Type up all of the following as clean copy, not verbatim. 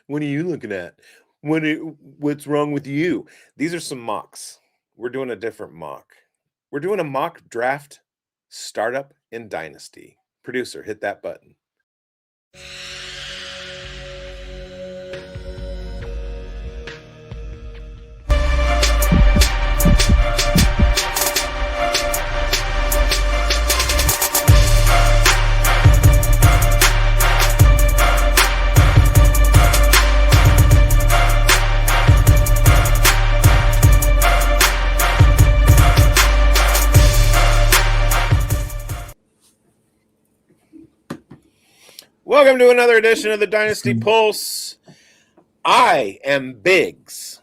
What are you looking at? What's wrong with you? These are some mocks. We're doing a different mock. We're doing a mock draft startup in Dynasty. Producer, hit that button. Welcome to another edition of the Dynasty Pulse. I am Bigz.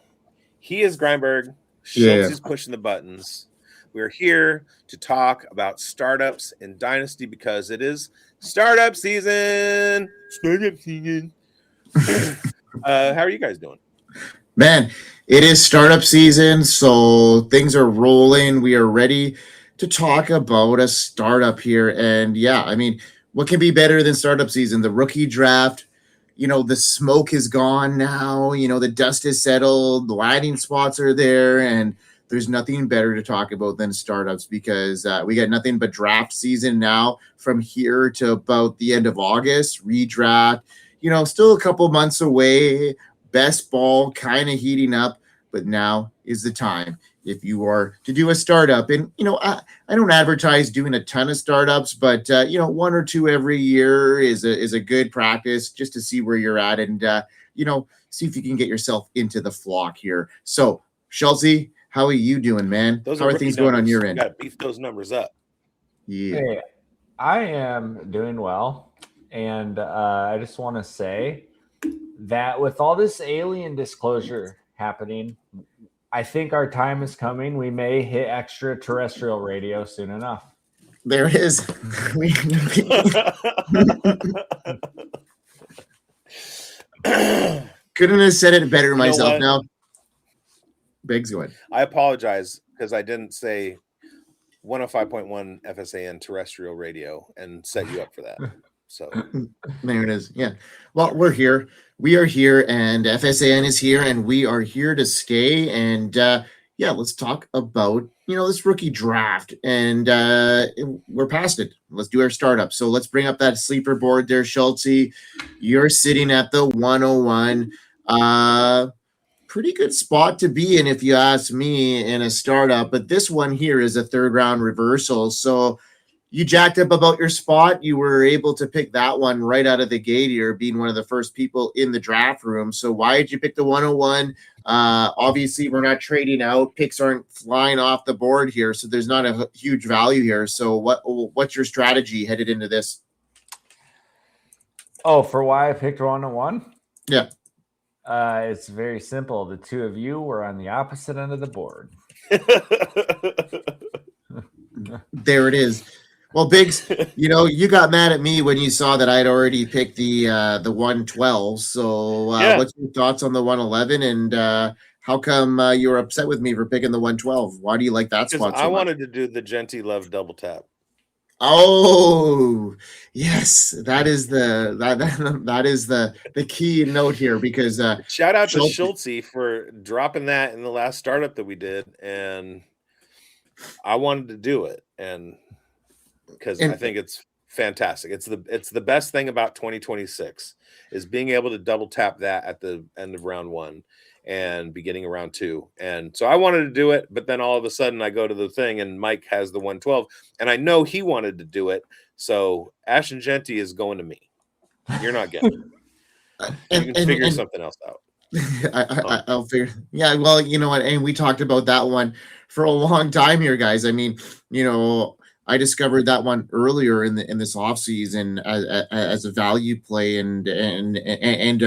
He is Grindberg. Schultz is pushing the buttons. We're here to talk about startups in Dynasty because it is startup season. Startup season. How are you guys doing? Man, it is startup season, so things are rolling. We are ready to talk about a startup here. And yeah, I mean, what can be better than startup season? The rookie draft, the smoke is gone now. The dust is settled. The landing spots are there. And there's nothing better to talk about than startups because we got nothing but draft season now from here to about the end of August. Redraft, still a couple months away. Best ball kind of heating up. But now is the time if you are to do a startup. And, I don't advertise doing a ton of startups, but, one or two every year is a good practice just to see where you're at and, see if you can get yourself into the flock here. So, Schultzy, how are you doing, man? How are things going on your end? You got to beef those numbers up. Yeah. Hey, I am doing well. And I just want to say that with all this alien disclosure happening, I think our time is coming. We may hit extraterrestrial radio soon enough. There it is. Couldn't have said it better myself now. Big's going. I apologize because I didn't say 105.1 FSAN terrestrial radio and set you up for that. So there it is. Yeah. Well, we're here. We are here, and FSAN is here, and we are here to stay. And let's talk about this rookie draft. And we're past it. Let's do our startup. So let's bring up that sleeper board there, Schultzy. You're sitting at the 101. Pretty good spot to be in, if you ask me, in a startup. But this one here is a third round reversal. So you jacked up about your spot. You were able to pick that one right out of the gate here, being one of the first people in the draft room. So why did you pick the 101? Obviously, we're not trading out. Picks aren't flying off the board here, so there's not a huge value here. So what's your strategy headed into this? Oh, for why I picked 101? Yeah. It's very simple. The two of you were on the opposite end of the board. There it is. Well, Bigz, you got mad at me when you saw that I'd already picked the 112. So what's your thoughts on the 111? And how come you were upset with me for picking the 112? Why do you like that spot so I wanted to do the Genty Love double tap. Oh, yes. That is the key note here because shout out to Schultzy for dropping that in the last startup that we did. And I wanted to do it. And because I think it's fantastic. It's the best thing about 2026 is being able to double tap that at the end of round one and beginning of round two. And so I wanted to do it, but then all of a sudden I go to the thing and Mike has the 112 and I know he wanted to do it. So Ash and Genty is going to me. You're not getting it. You can figure something else out. I'll figure. Yeah, well, you know what? And we talked about that one for a long time here, guys. I mean, I discovered that one earlier in this offseason as a value play and in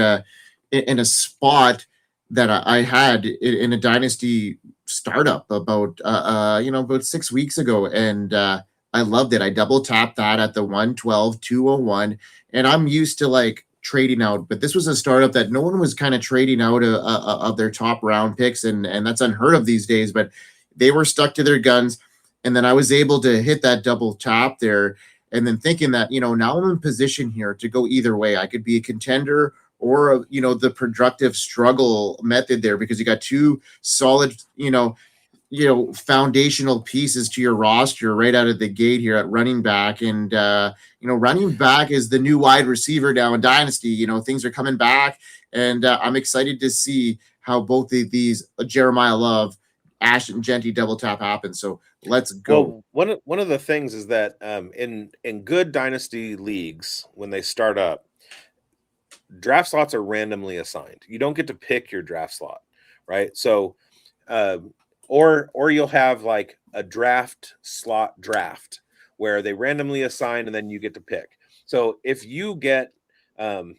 a spot that I had in a dynasty startup about 6 weeks ago, and I loved it. I double tapped that at the 112 201, and I'm used to trading out, but this was a startup that no one was kind of trading out of their top round picks, and that's unheard of these days. But they were stuck to their guns. And then I was able to hit that double tap there and then thinking that, now I'm in position here to go either way. I could be a contender the productive struggle method there, because you got two solid, foundational pieces to your roster right out of the gate here at running back. And, running back is the new wide receiver now in Dynasty. Things are coming back, and I'm excited to see how both of these Jeremiah Love, Ashton Genty double tap happen. So let's go. Well, one of the things is that in good Dynasty leagues, when they start up, draft slots are randomly assigned. You don't get to pick your draft slot, right? So, or you'll have like a draft slot draft where they randomly assign and then you get to pick. So if you get to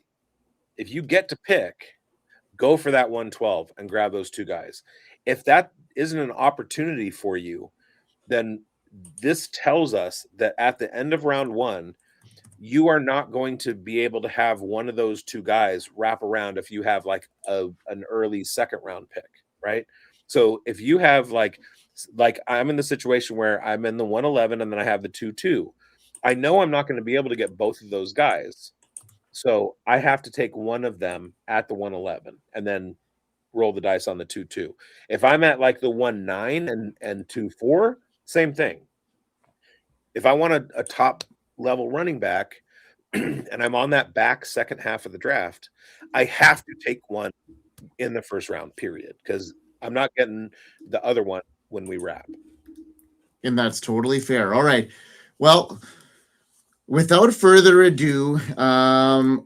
pick, go for that 112 and grab those two guys. If that isn't an opportunity for you, then this tells us that at the end of round one, you are not going to be able to have one of those two guys wrap around if you have like an early second round pick, right? So if you have like I'm in the situation where I'm in the 111 and then I have the 2-2, I know I'm not going to be able to get both of those guys. So I have to take one of them at the 111 and then roll the dice on the 2-2. If I'm at like the 1-9 and 2-4, same thing. If I want a top level running back and I'm on that back second half of the draft, I have to take one in the first round, period, because I'm not getting the other one when we wrap. And that's totally fair. All right. Well, without further ado,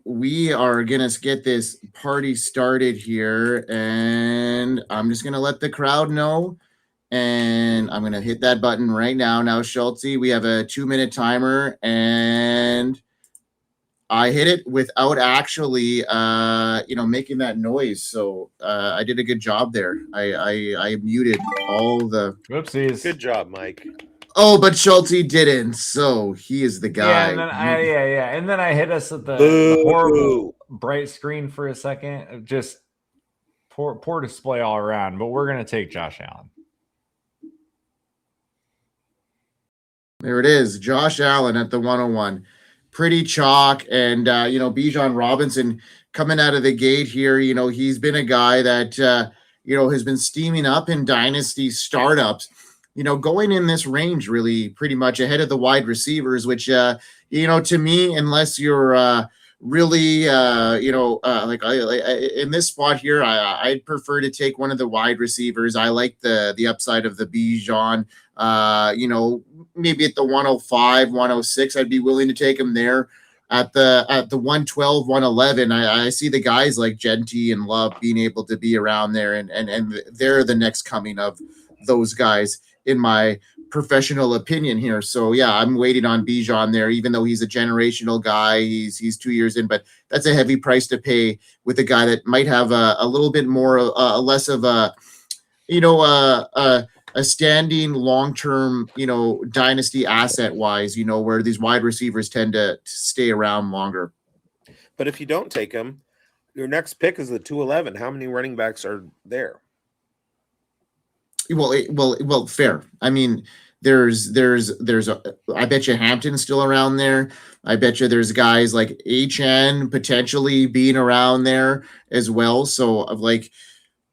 we are going to get this party started here, and I'm just going to let the crowd know, and I'm going to hit that button right now. Now, Schultzy, we have a 2-minute timer, and I hit it without actually, making that noise. So I did a good job there. I muted all the. Whoopsies. Good job, Mike. Oh, but Schultzy didn't, so he is the guy. Yeah, and then I hit us at the horrible bright screen for a second. Just poor display all around. But we're gonna take Josh Allen. There it is, Josh Allen at the 101. Pretty chalk, and Bijan Robinson coming out of the gate here. He's been a guy that has been steaming up in Dynasty startups. Going in this range, really pretty much ahead of the wide receivers, which, to me, unless you're really, in this spot here, I'd prefer to take one of the wide receivers. I like the upside of the Bijan, maybe at the 105, 106, I'd be willing to take him there. At the 112, 111, I see the guys like Genty and Love being able to be around there, and they're the next coming of those guys, in my professional opinion here. So yeah, I'm waiting on Bijan there, even though he's a generational guy. He's 2 years in, but that's a heavy price to pay with a guy that might have a little bit more, less of a standing long-term, dynasty asset wise, where these wide receivers tend to stay around longer. But if you don't take him, your next pick is the 211. How many running backs are there? Well, fair. I mean, there's I bet you Hampton's still around there. I bet you there's guys like HN potentially being around there as well. So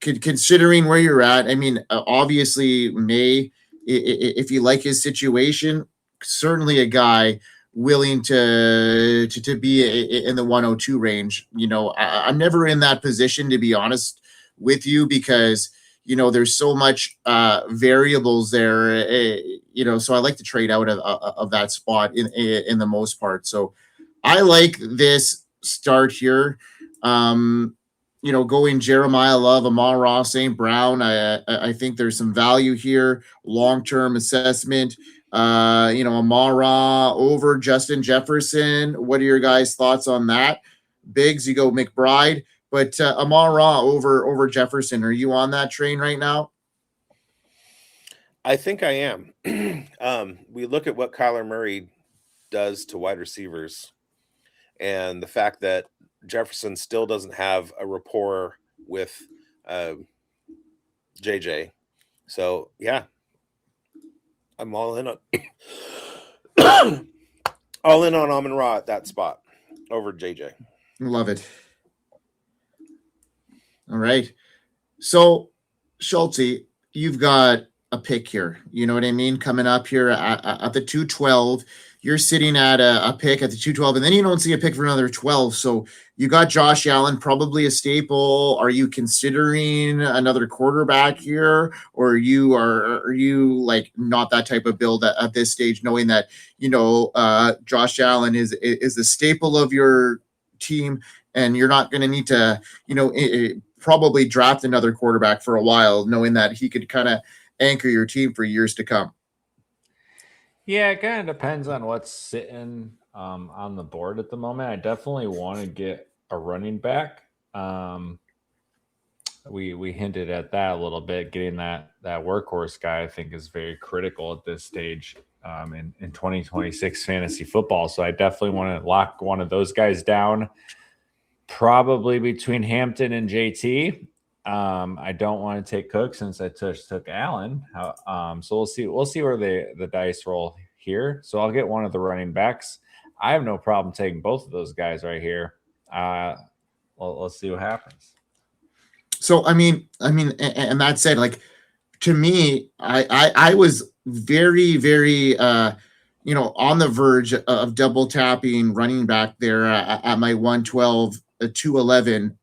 considering where you're at, I mean, obviously May, if you like his situation, certainly a guy willing to be in the 102 range. I'm never in that position, to be honest with you, because there's so much variables there, so I like to trade out of that spot in the most part. So I like this start here. Going Jeremiah Love, Amon-Ra St. Brown. I think there's some value here. Long-term assessment. Amon-Ra over Justin Jefferson. What are your guys' thoughts on that? Bigz, you go McBride. But Amon-Ra over Jefferson, are you on that train right now? I think I am. We look at what Kyler Murray does to wide receivers, and the fact that Jefferson still doesn't have a rapport with JJ. So, yeah, I'm all in on Amon-Ra at that spot over JJ. Love it. All right. So, Schultzy, you've got a pick here. You know what I mean? Coming up here at the 212. You're sitting at a pick at the 212, and then you don't see a pick for another 12. So you got Josh Allen, probably a staple. Are you considering another quarterback here, or are you like not that type of build at this stage, knowing that Josh Allen is the staple of your team, and you're not going to need to probably draft another quarterback for a while, knowing that he could kind of anchor your team for years to come? Yeah, it kind of depends on what's sitting on the board at the moment. I definitely want to get a running back. We hinted at that a little bit. Getting that workhorse guy, I think, is very critical at this stage in 2026 fantasy football. So I definitely want to lock one of those guys down, probably between Hampton and JT. I don't want to take Cook since I took Allen. So we'll see where the dice roll here. So I'll get one of the running backs. I have no problem taking both of those guys right here. Let's see what happens. So I mean, and that said, like, to me, I was very, very on the verge of double tapping running back there at my 112, 211,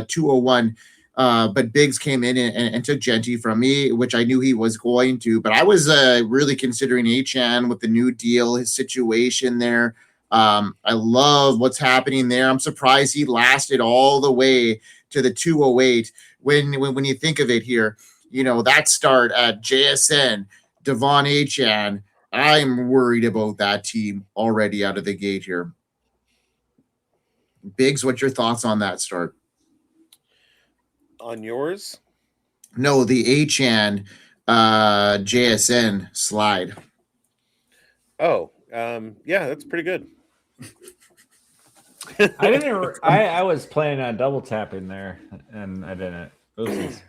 201. But Bigz came in and took Genty from me, which I knew he was going to. But I was really considering Achane with the new deal, his situation there. I love what's happening there. I'm surprised he lasted all the way to the 208. When you think of it here, that start at JSN, Devon Achane, I'm worried about that team already out of the gate here. Bigz, what's your thoughts on that start? On yours? No, the Achane JSN slide. Oh, yeah, that's pretty good. I was planning on double tapping there, and I didn't. Oopsies.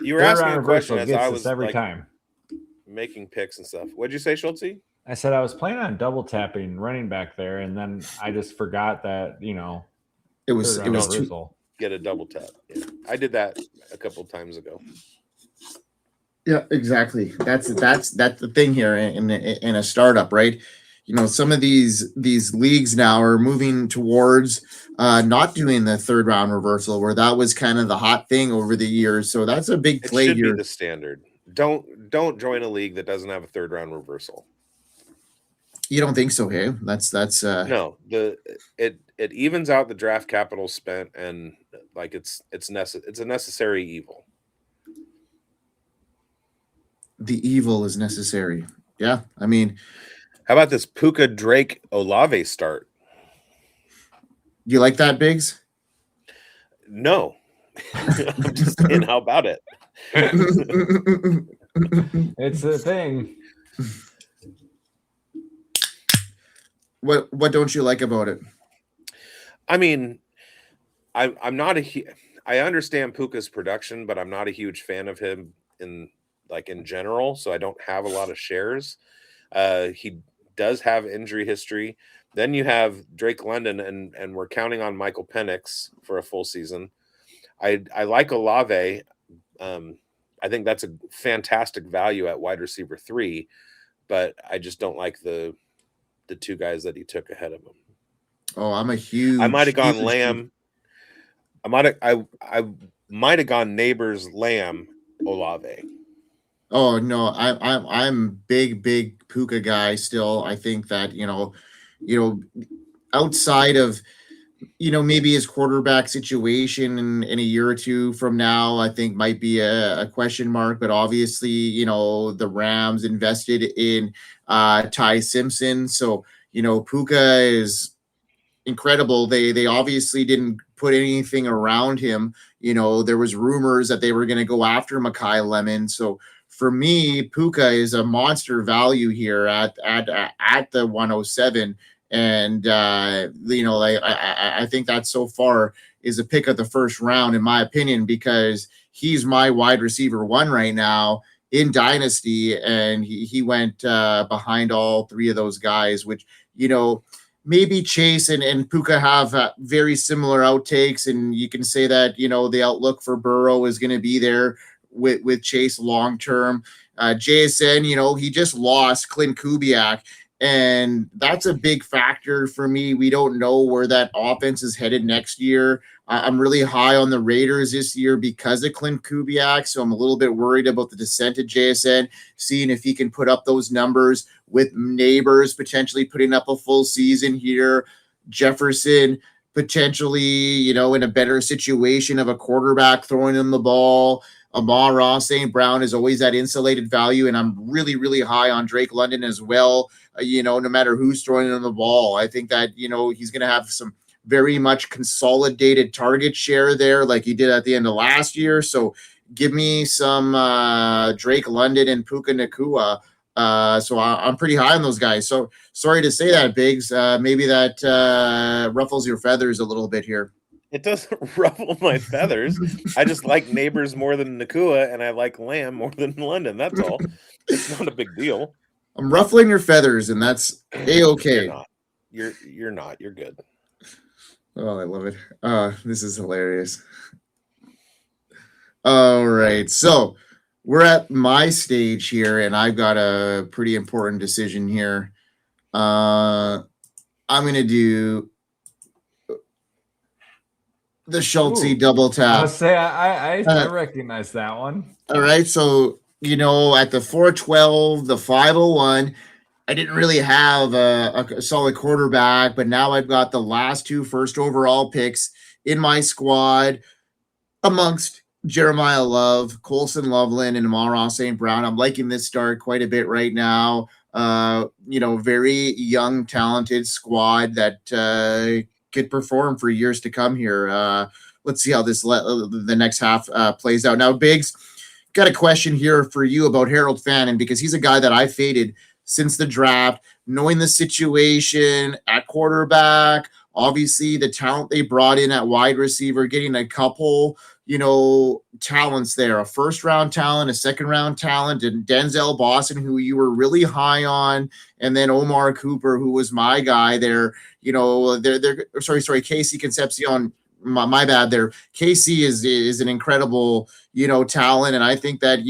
You were asking a question as I was every time making picks and stuff. What'd you say, Schultzy? I said I was planning on double tapping running back there, and then I just forgot that it was get a double tap. Yeah. I did that a couple of times ago. Yeah, exactly. That's the thing here in a startup, right? Some of these leagues now are moving towards not doing the third round reversal, where that was kind of the hot thing over the years. So that's a big play here. It should be the standard. Don't join a league that doesn't have a third round reversal. You don't think so, hey? That's no. It evens out the draft capital spent, and like it's a necessary evil. The evil is necessary. Yeah, I mean, how about this Puka Drake Olave start? You like that, Bigz? No. I'm just saying, how about it? It's a thing. What don't you like about it? I mean, I'm not I understand Puka's production, but I'm not a huge fan of him in general, so I don't have a lot of shares. He does have injury history. Then you have Drake London, and we're counting on Michael Penix for a full season. I like Olave. I think that's a fantastic value at wide receiver 3, but I just don't like the two guys that he took ahead of him. Oh, I'm a huge. I might have gone Lamb. I might have gone Neighbors Lamb Olave. Oh no, I'm big Puka guy still. I think that outside of maybe his quarterback situation in a year or two from now, I think might be a question mark. But obviously, the Rams invested in Ty Simpson, so Puka is incredible. They obviously didn't put anything around him. There was rumors that they were going to go after Mekhi Lemon, so. For me, Puka is a monster value here at the 107, and I think that so far is a pick of the first round in my opinion, because he's my wide receiver 1 right now in Dynasty, and he went behind all 3 of those guys, which maybe Chase and Puka have very similar outtakes, and you can say that, the outlook for Burrow is going to be there with Chase long term. JSN, he just lost Clint Kubiak, and that's a big factor for me. We don't know where that offense is headed next year. I'm really high on the Raiders this year because of Clint Kubiak, so I'm a little bit worried about the descent of JSN, seeing if he can put up those numbers with Neighbors potentially putting up a full season here. Jefferson potentially, in a better situation of a quarterback throwing him the ball. Amon-Ra St. Brown is always that insulated value, and I'm really, really high on Drake London as well. No matter who's throwing him the ball, I think that, he's going to have some very much consolidated target share there like he did at the end of last year. So give me some Drake London and Puka Nacua. So I'm pretty high on those guys. So sorry to say that, Biggs. Maybe that ruffles your feathers a little bit here. It doesn't ruffle my feathers. I just like Neighbors more than Nacua, and I like Lamb more than London. That's all. It's not a big deal. I'm ruffling your feathers, and that's A-okay. You're not. You're good. Oh, I love it. This is hilarious. All right. So we're at my stage here, and I've got a pretty important decision here. I'm going to do the Schultzy double tap. I recognize that one. All right. So, at the 412, the 501, I didn't really have a solid quarterback, but now I've got the last 2 first overall picks in my squad amongst Jeremiah Love, Colson Loveland, and Amon-Ra St. Brown. I'm liking this start quite a bit right now. Very young, talented squad that could perform for years to come here. Let's see how the next half plays out. Now, Biggs, got a question here for you about Harold Fannin, because he's a guy that I faded since the draft, knowing the situation at quarterback, obviously the talent they brought in at wide receiver, getting a couple, talents there, a first-round talent, a second-round talent, and Denzel Boston, who you were really high on, and then Omar Cooper, who was my guy there. Casey Concepcion, my bad there. Casey is an incredible, talent, and I think that,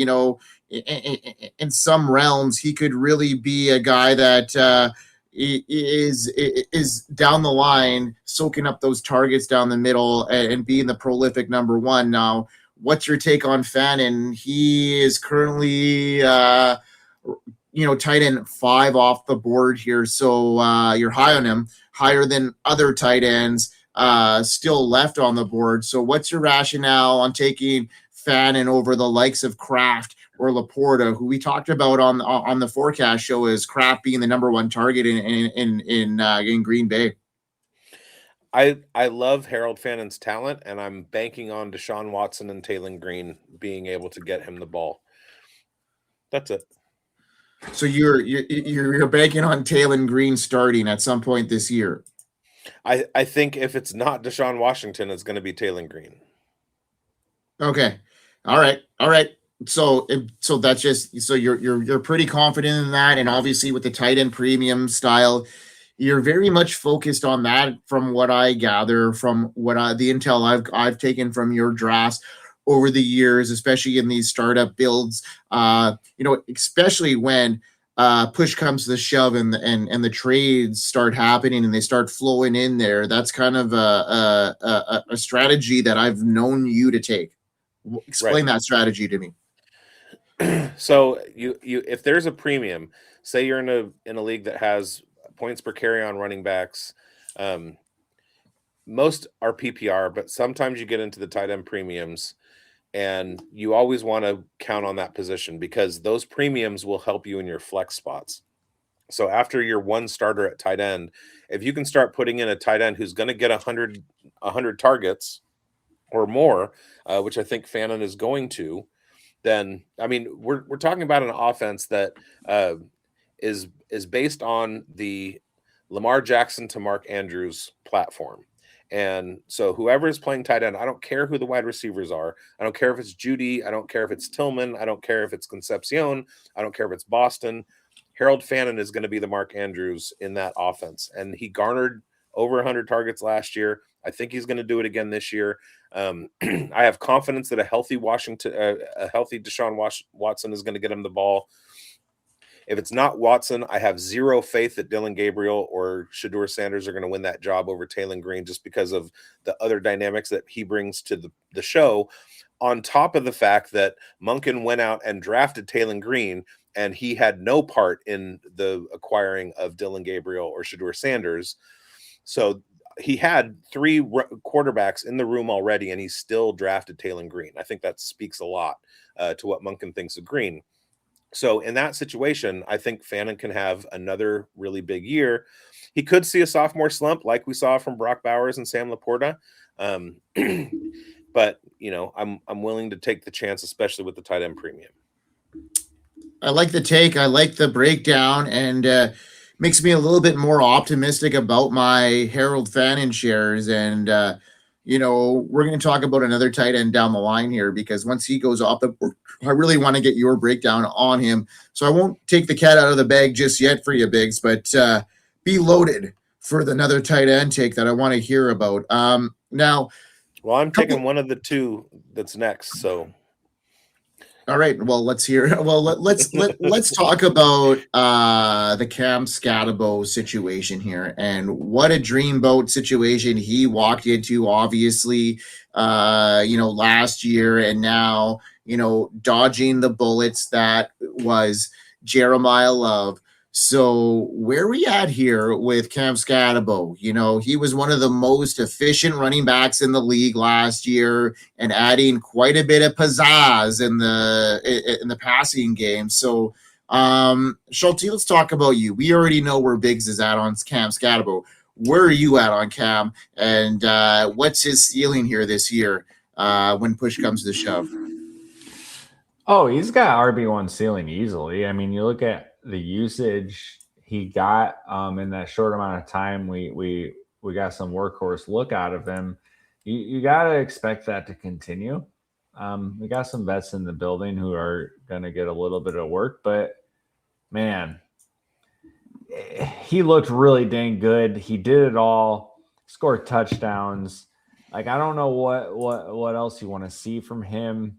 in some realms, he could really be a guy that is down the line, soaking up those targets down the middle and being the prolific number one. Now, what's your take on Fannin? He is currently, tight end 5 off the board here. So you're high on him, higher than other tight ends still left on the board. So what's your rationale on taking Fannin over the likes of Kraft or Laporta, who we talked about on the forecast show as Kraft being the number 1 target in Green Bay? I love Harold Fannin's talent, and I'm banking on Deshaun Watson and Taylor Green being able to get him the ball. That's it. So you're banking on Taylor Green starting at some point this year. I think if it's not Deshaun Washington, it's going to be Taylor Green. Okay. All right. So that's just, so you're pretty confident in that, and obviously with the tight end premium style, you're very much focused on that, from what I gather, from the intel I've taken from your drafts over the years, especially in these startup builds. Especially when push comes to the shove and the trades start happening and they start flowing in there. That's kind of a strategy that I've known you to take. Explain that strategy to me. So you if there's a premium, say you're in a league that has points per carry on running backs, most are PPR, but sometimes you get into the tight end premiums, and you always want to count on that position because those premiums will help you in your flex spots. So after your 1 starter at tight end, if you can start putting in a tight end who's going to get 100 targets or more, which I think Fannin is going to, then we're talking about an offense that is based on the Lamar Jackson to Mark Andrews platform. And so whoever is playing tight end, I don't care who the wide receivers are. I don't care if it's Judy. I don't care if it's Tillman. I don't care if it's Concepcion. I don't care if it's Boston. Harold Fannin is going to be the Mark Andrews in that offense. And he garnered over 100 targets last year. I think he's going to do it again this year. I have confidence that a healthy Deshaun Watson is going to get him the ball. If it's not Watson, I have zero faith that Dylan Gabriel or Shedeur Sanders are going to win that job over Taylor Green, just because of the other dynamics that he brings to the show, on top of the fact that Monken went out and drafted Taylor Green, and he had no part in the acquiring of Dylan Gabriel or Shedeur Sanders. So he had 3 quarterbacks in the room already, and he still drafted Taylor Green. I think that speaks a lot to what Monken thinks of Green. So in that situation, I think Fannin can have another really big year. He could see a sophomore slump like we saw from Brock Bowers and Sam Laporta. But, I'm willing to take the chance, especially with the tight end premium. I like the take. I like the breakdown, and makes me a little bit more optimistic about my Harold Fannin shares. And, we're going to talk about another tight end down the line here, because once he goes off the board, I really want to get your breakdown on him. So I won't take the cat out of the bag just yet for you, Bigz, but be loaded for another tight end take that I want to hear about. Now, well, I'm taking one of the 2 that's next. So, all right. Well, let's hear. Well, let's talk about the Cam Skattebo situation here, and what a dreamboat situation he walked into. Obviously, last year, and now dodging the bullets that was Jeremiah Love. So where are we at here with Cam Skattebo? He was one of the most efficient running backs in the league last year, and adding quite a bit of pizzazz in the passing game. So, Schultzy, let's talk about you. We already know where Bigz is at on Cam Skattebo. Where are you at on Cam, and what's his ceiling here this year when push comes to shove? Oh, he's got RB1 ceiling easily. I mean, you look at the usage he got in that short amount of time. We got some workhorse look out of him. You got to expect that to continue. We got some vets in the building who are going to get a little bit of work, but man, he looked really dang good. He did it all, scored touchdowns. Like, I don't know what else you want to see from him.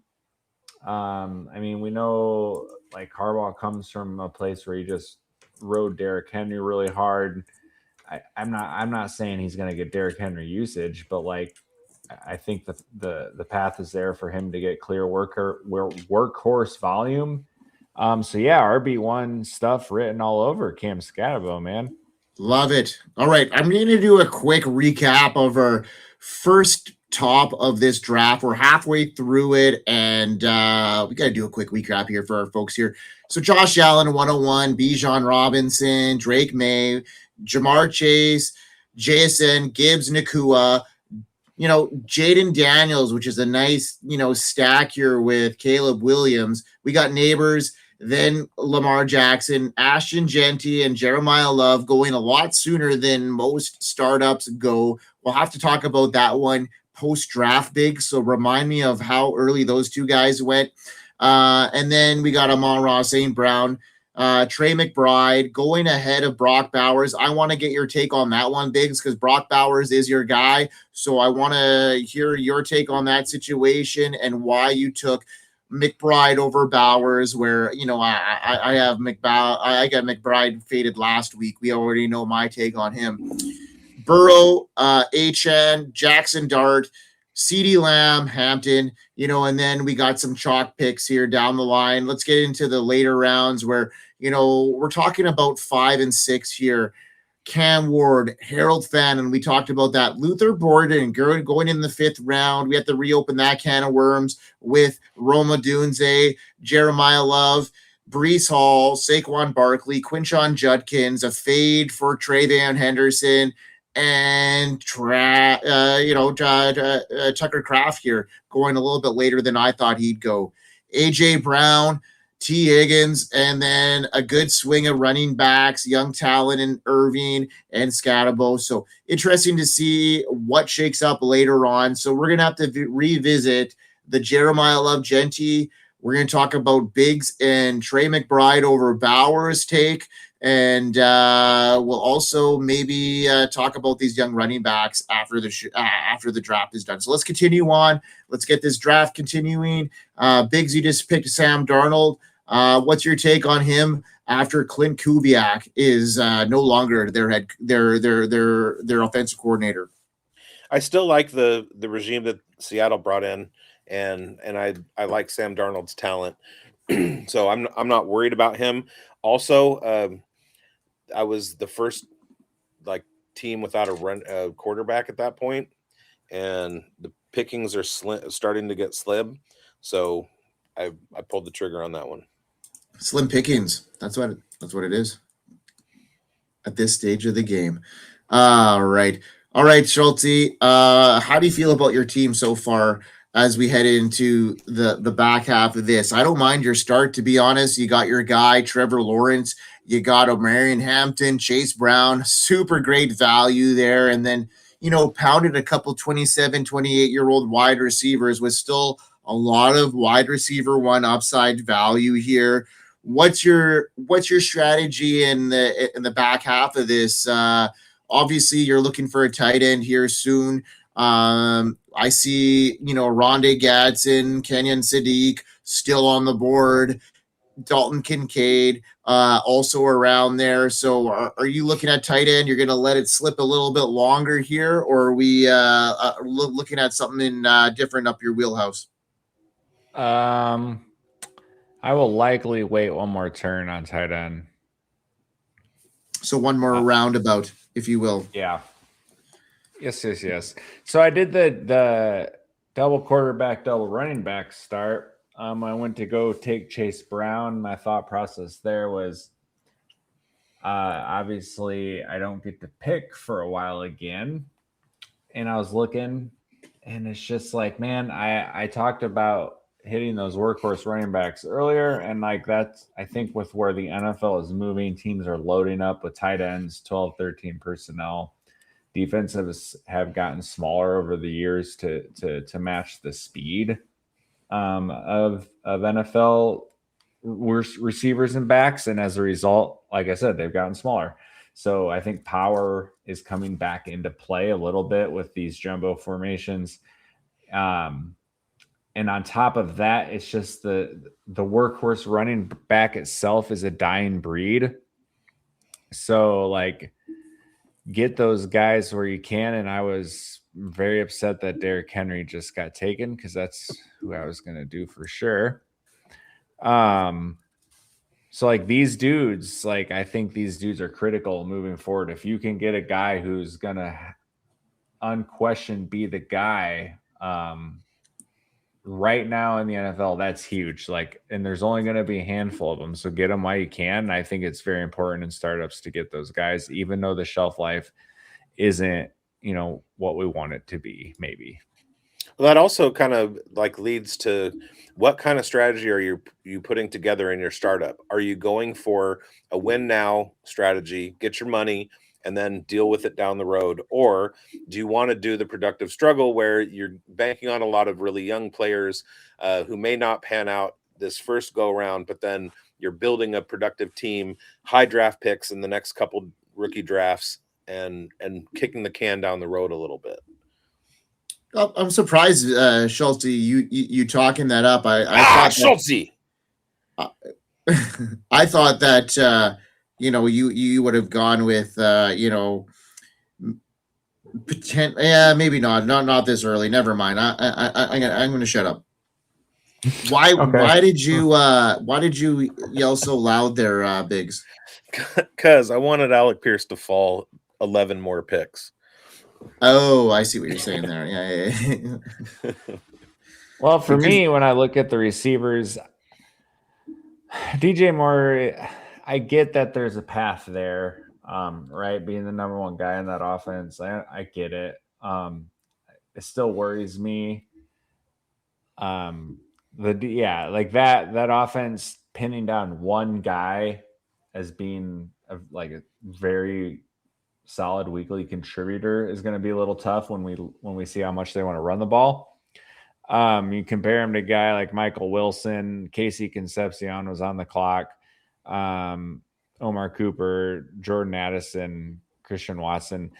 I mean, we know like Harbaugh comes from a place where he just rode Derrick Henry really hard. I'm not saying he's going to get Derrick Henry usage, but like, I think the path is there for him to get clear workhorse volume. So yeah, RB1 stuff written all over Cam Skattebo, man. Love it. All right, I'm going to do a quick recap of our first top of this draft. We're halfway through it, and we got to do a quick recap here for our folks here. So Josh Allen, 101, Bijan Robinson, Drake May, Jamar Chase, JSN, Gibbs, Nacua, Jaden Daniels, which is a nice, stack here with Caleb Williams. We got Neighbors, then Lamar Jackson, Ashton Genty, and Jeremiah Love going a lot sooner than most startups go. We'll have to talk about that one post-draft, Big. So remind me of how early those 2 guys went. And then we got Amon-Ra St. Brown, Trey McBride going ahead of Brock Bowers. I want to get your take on that one, Biggs, because Brock Bowers is your guy. So I want to hear your take on that situation and why you took McBride over Bowers, where, I have I got McBride faded last week. We already know my take on him. Burrow, HN, Jackson Dart, CeeDee Lamb, Hampton, and then we got some chalk picks here down the line. Let's get into the later rounds where, we're talking about 5 and 6 here. Cam Ward, Harold Fannin, we talked about that. Luther Borden going in the 5th round. We have to reopen that can of worms with Roma Dunze, Jeremiah Love, Breece Hall, Saquon Barkley, Quinshon Judkins, a fade for Travion Henderson, and Tucker Kraft here going a little bit later than I thought he'd go. AJ Brown, T. Higgins, and then a good swing of running backs, young talent in Irving and Skattebo. So interesting to see what shakes up later on. So we're going to have to revisit the Jeremiah Love Genty We're going to talk about Bigz and Trey McBride over Bowers take. And we'll also maybe talk about these young running backs after the draft is done. So let's continue on. Let's get this draft continuing. Bigz, you just picked Sam Darnold. What's your take on him after Clint Kubiak is no longer their offensive coordinator? I still like the regime that Seattle brought in, and I like Sam Darnold's talent. So I'm not worried about him. Also, I was the first team without a quarterback at that point, and the pickings are starting to get slim. So I pulled the trigger on that one. Slim pickings. That's what it is at this stage of the game. All right, Schultzy. How do you feel about your team so far as we head into the back half of this? I don't mind your start, to be honest. You got your guy Trevor Lawrence. You got O'Marion Hampton, Chase Brown, super great value there. And then, pounded a couple 27, 28-year-old wide receivers with still a lot of wide receiver one upside value here. What's your strategy in the back half of this? Obviously, you're looking for a tight end here soon. I see, Rondé Gadsden, Kenyon Sadiq still on the board. Dalton Kincaid also around there. So are you looking at tight end? You're going to let it slip a little bit longer here, or are we looking at something different up your wheelhouse? I will likely wait one more turn on tight end. So one more roundabout, if you will. Yeah. Yes. So I did the double quarterback, double running back start. I went to go take Chase Brown. My thought process there was obviously I don't get to pick for a while again. And I was looking, and it's just like, man, I talked about hitting those workhorse running backs earlier. And that's, I think, with where the NFL is moving, teams are loading up with tight ends, 12, 13 personnel. Defenses have gotten smaller over the years to match the speed of NFL receivers and backs, and as a result, like I said, they've gotten smaller. So I think power is coming back into play a little bit with these jumbo formations, and on top of that, it's just the workhorse running back itself is a dying breed. So get those guys where you can, and I was very upset that Derrick Henry just got taken because that's who I was going to do for sure. So these dudes, I think these dudes are critical moving forward. If you can get a guy who's going to unquestioned be the guy right now in the NFL, that's huge. And there's only going to be a handful of them. So get them while you can. And I think it's very important in startups to get those guys, even though the shelf life isn't, what we want it to be, maybe. Well, that also kind of leads to what kind of strategy are you putting together in your startup? Are you going for a win now strategy, get your money, and then deal with it down the road? Or do you want to do the productive struggle where you're banking on a lot of really young players who may not pan out this first go around, but then you're building a productive team, high draft picks in the next couple rookie drafts, and kicking the can down the road a little bit? I'm surprised, Schultzy, you talking that up. I thought Schultzy. I thought that you would have gone with maybe not this early. Never mind. I'm going to shut up. Why? Okay. Why did you yell so loud there, Bigz? Because I wanted Alec Pierce to fall 11 more picks. Oh, I see what you're saying there. Yeah. Well, for me, when I look at the receivers, DJ Moore, I get that there's a path there, right? Being the number one guy in that offense, I get it. It still worries me. That offense pinning down one guy as being a very solid weekly contributor is going to be a little tough when we see how much they want to run the ball. You compare him to a guy like Michael Wilson, Casey Concepcion was on the clock, Omar Cooper, Jordan Addison, Christian Watson.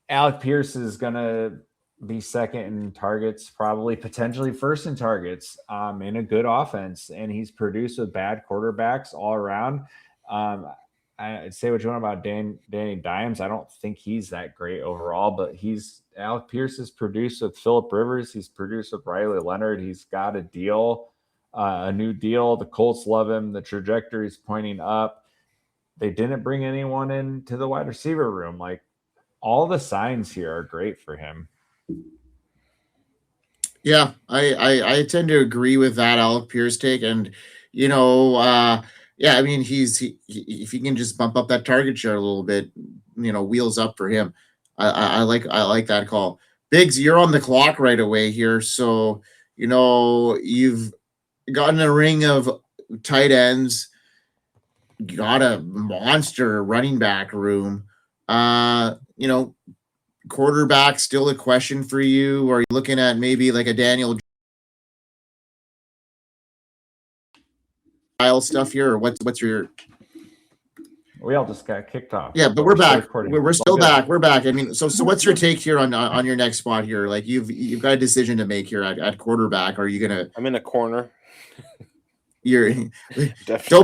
Alec Pierce is going to be second in targets, probably potentially first in targets in a good offense. And he's produced with bad quarterbacks all around. I'd say what you want about Danny Dimes. I don't think he's that great overall, but Alec Pierce has produced with Phillip Rivers. He's produced with Riley Leonard. He's got a new deal. The Colts love him. The trajectory is pointing up. They didn't bring anyone into the wide receiver room. Like, all the signs here are great for him. Yeah, I tend to agree with that Alec Pierce take. And, yeah, I mean, if he can just bump up that target share a little bit, wheels up for him. I like that call. Bigz, you're on the clock right away here. So, you've gotten a ring of tight ends, got a monster running back room. Quarterback still a question for you? Or are you looking at maybe like a Daniel stuff here, or what's your? We all just got kicked off. Yeah, but we're back. We're still back. We're back. I mean, so what's your take here on your next spot here? Like you've got a decision to make here at quarterback. Are you gonna? I'm in a corner. Don't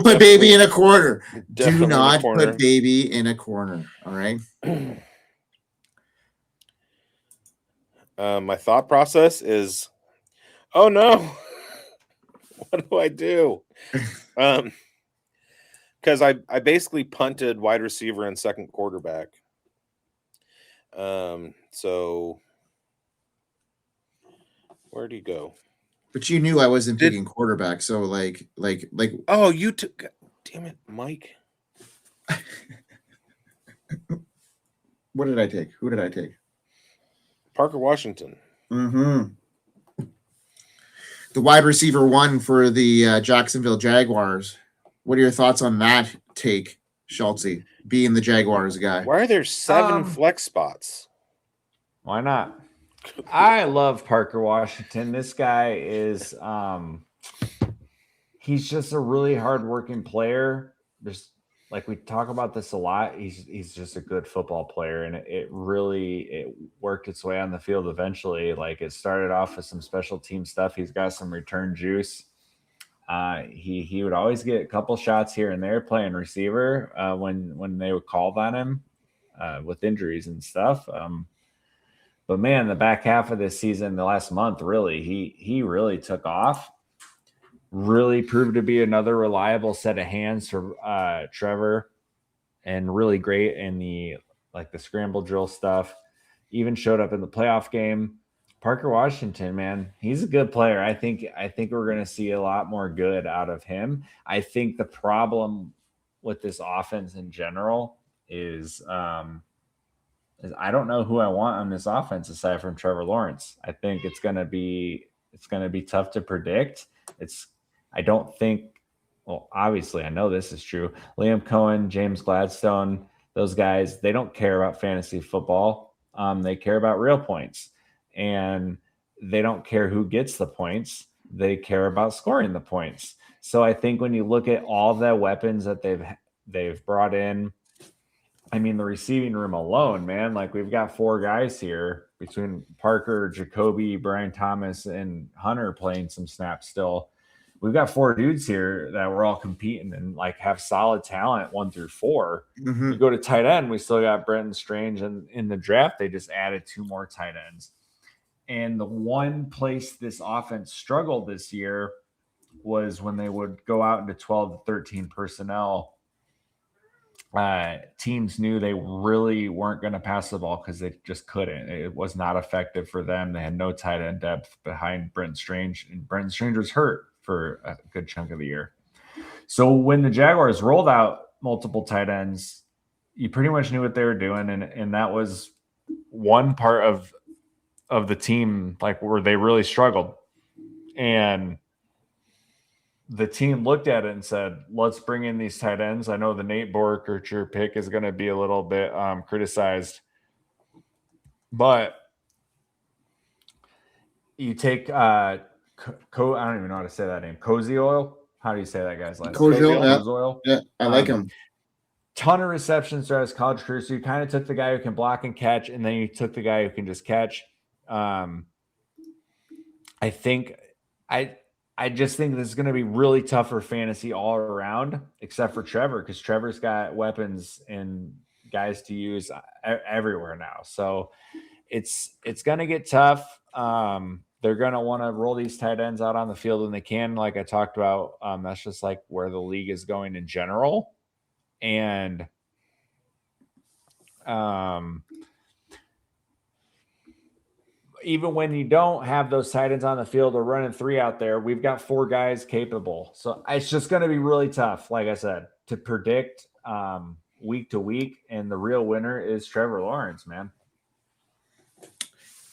put baby in a corner. Do not put baby in a corner. All right. My thought process is, oh no, what do I do? Because I basically punted wide receiver and second quarterback. So where'd he go? But you knew I wasn't picking quarterback, so like. Oh, you took. Damn it, Mike. What did I take? Who did I take? Parker Washington. Mm-hmm. The wide receiver one for the Jacksonville Jaguars. What are your thoughts on that take, Schultzy, being the Jaguars guy? Why are there 7 flex spots? Why not? I love Parker Washington. This guy is he's just a really hardworking player. There's, like, we talk about this a lot. He's just a good football player, and it worked its way on the field eventually. Like, it started off with some special team stuff. He's got some return juice. He would always get a couple shots here and there playing receiver when they would call on him with injuries and stuff. But man, the back half of this season, the last month, really, he really took off. Really proved to be another reliable set of hands for Trevor, and really great in the scramble drill stuff. Even showed up in the playoff game. Parker Washington, man, he's a good player. I think we're going to see a lot more good out of him. I think the problem with this offense in general is I don't know who I want on this offense aside from Trevor Lawrence. I think it's going to be tough to predict. I don't think, well, obviously I know this is true. Liam Cohen, James Gladstone, those guys, they don't care about fantasy football. They care about real points, and they don't care who gets the points. They care about scoring the points. So I think when you look at all the weapons that they've brought in, I mean, the receiving room alone, man, like, we've got 4 guys here between Parker, Jacoby, Brian Thomas, and Hunter playing some snaps still. We've got 4 dudes here that we're all competing and like have solid talent 1 through 4. Mm-hmm. You go to tight end, we still got Brenton Strange, and in the draft, they just added 2 more tight ends. And the one place this offense struggled this year was when they would go out into 12 to 13 personnel. Teams knew they really weren't going to pass the ball because they just couldn't. It was not effective for them. They had no tight end depth behind Brenton Strange, and Brenton Strange was hurt for a good chunk of the year. So when the Jaguars rolled out multiple tight ends, you pretty much knew what they were doing, and that was one part of the team, like, where they really struggled. And the team looked at it and said, let's bring in these tight ends. I know the Nate Borkercher pick is going to be a little bit criticized, but you take I don't even know how to say that name. Cozy Oil. How do you say that guy's last name? Cozy Oil. Yeah, I like him. Ton of receptions throughout his college career. So you kind of took the guy who can block and catch, and then you took the guy who can just catch. I just think this is going to be really tough for fantasy all around, except for Trevor, because Trevor's got weapons and guys to use everywhere now. So it's going to get tough. They're going to want to roll these tight ends out on the field when they can, like I talked about. That's just like where the league is going in general. And even when you don't have those tight ends on the field or running 3 out there, we've got 4 guys capable. So it's just going to be really tough, like I said, to predict week to week. And the real winner is Trevor Lawrence, man.